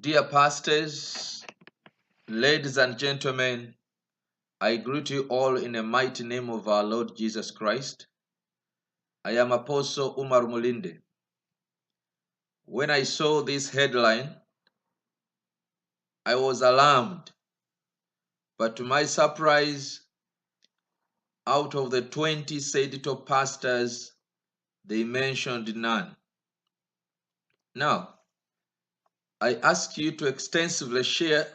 Dear pastors, ladies and gentlemen, I greet you all in the mighty name of our Lord Jesus Christ. I am Apostle Umar Mulinde. When I saw this headline, I was alarmed, but to my surprise, out of the 20 said top pastors, they mentioned none. Now, I ask you to extensively share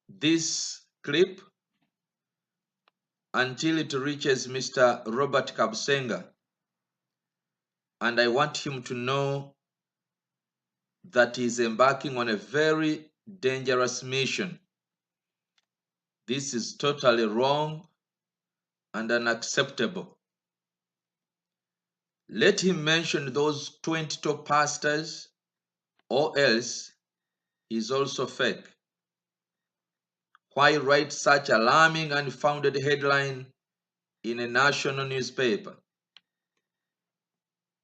this clip until it reaches Mr. Robert Kabusenga, and I want him to know that he is embarking on a very dangerous mission. This is totally wrong and unacceptable. Let him mention those 20 top pastors, or else he is also fake. Why write such alarming and unfounded headline in a national newspaper?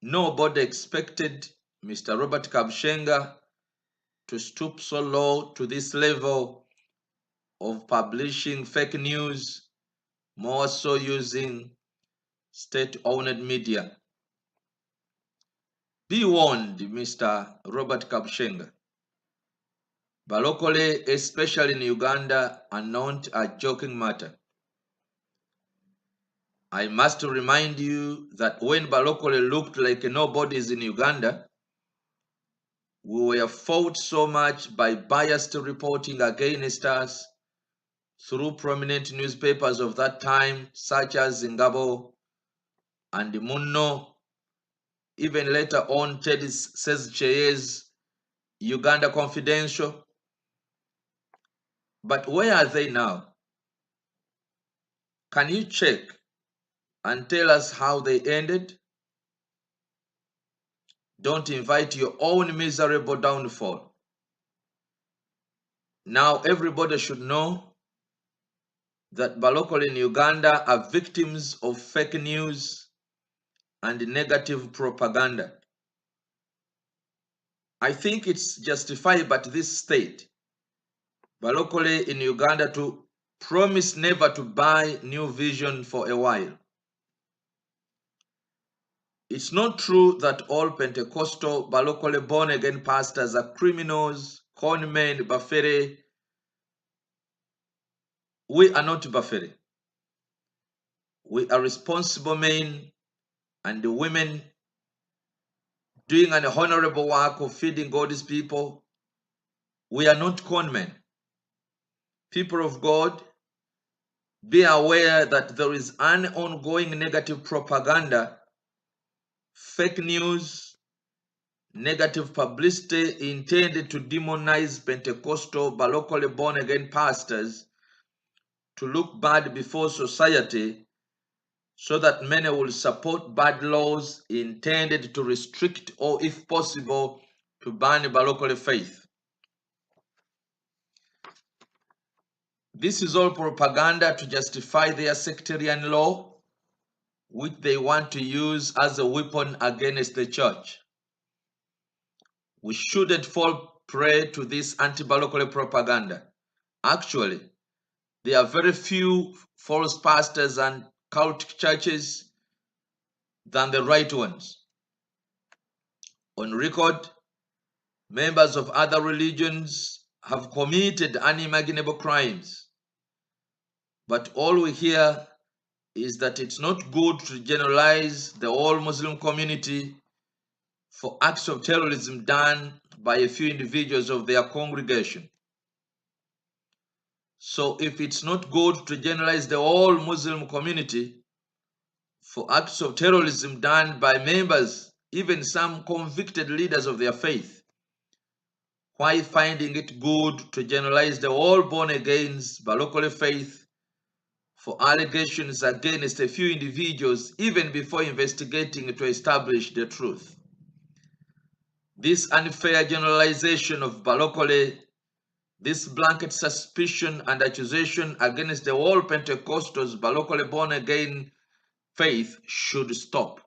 Nobody expected Mr. Robert Kabusenga to stoop so low to this level of publishing fake news, more so using state-owned media. Be warned, Mr. Robert Kabusenga. Balokole, especially in Uganda, are not a joking matter. I must remind you that when Balokole looked like nobodies in Uganda, we were fought so much by biased reporting against us through prominent newspapers of that time, such as Ngabo and Munno, even later on Teddy Sezche's Uganda Confidential. But where are they now? Can you check and tell us how they ended? Don't invite your own miserable downfall. Now everybody should know that Balokole in Uganda are victims of fake news and negative propaganda. I think it's justified by this state, Balokole in Uganda, to promise never to buy New Vision for a while. It's not true that all Pentecostal Balokole born-again pastors are criminals, conmen, bafere. We are not bafere. We are responsible men and women doing an honorable work of feeding God's people. We are not conmen. People of God, be aware that there is an ongoing negative propaganda, fake news, negative publicity intended to demonize Pentecostal Balokole born-again pastors to look bad before society, so that many will support bad laws intended to restrict or, if possible, to ban Balokole faith. This is all propaganda to justify their sectarian law, which they want to use as a weapon against the church. We shouldn't fall prey to this anti-Balokole propaganda. Actually, there are very few false pastors and cult churches than the right ones. On record, members of other religions have committed unimaginable crimes. But all we hear is that it's not good to generalize the whole Muslim community for acts of terrorism done by a few individuals of their congregation. So if it's not good to generalize the whole Muslim community for acts of terrorism done by members, even some convicted leaders of their faith, why finding it good to generalize the whole born-again Balokole faith for allegations against a few individuals, even before investigating to establish the truth? This unfair generalization of Balokole, this blanket suspicion and accusation against the whole Pentecostals Balokole born-again faith should stop.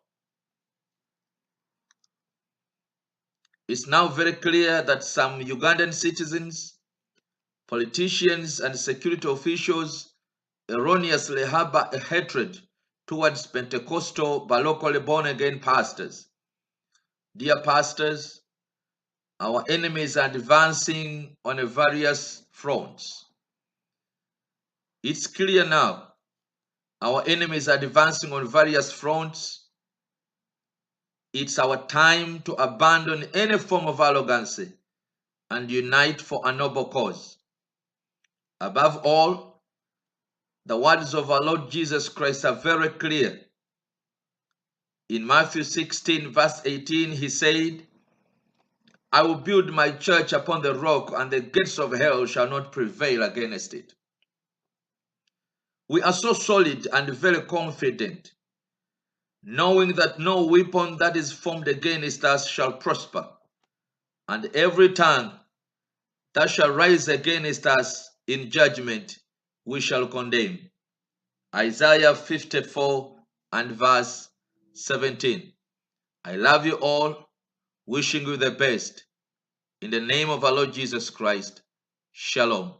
It's now very clear that some Ugandan citizens, politicians, and security officials erroneously harbor a hatred towards Pentecostal but locally born-again pastors. Dear pastors, our enemies are advancing on various fronts. It's clear now. Our enemies are advancing on various fronts. It's our time to abandon any form of arrogancy and unite for a noble cause. Above all, the words of our Lord Jesus Christ are very clear. In Matthew 16, verse 18, he said, I will build my church upon the rock, and the gates of hell shall not prevail against it. We are so solid and very confident, knowing that no weapon that is formed against us shall prosper, and every tongue that shall rise against us in judgment we shall condemn. Isaiah 54 and verse 17. I love you all, wishing you the best. In the name of our Lord Jesus Christ, Shalom.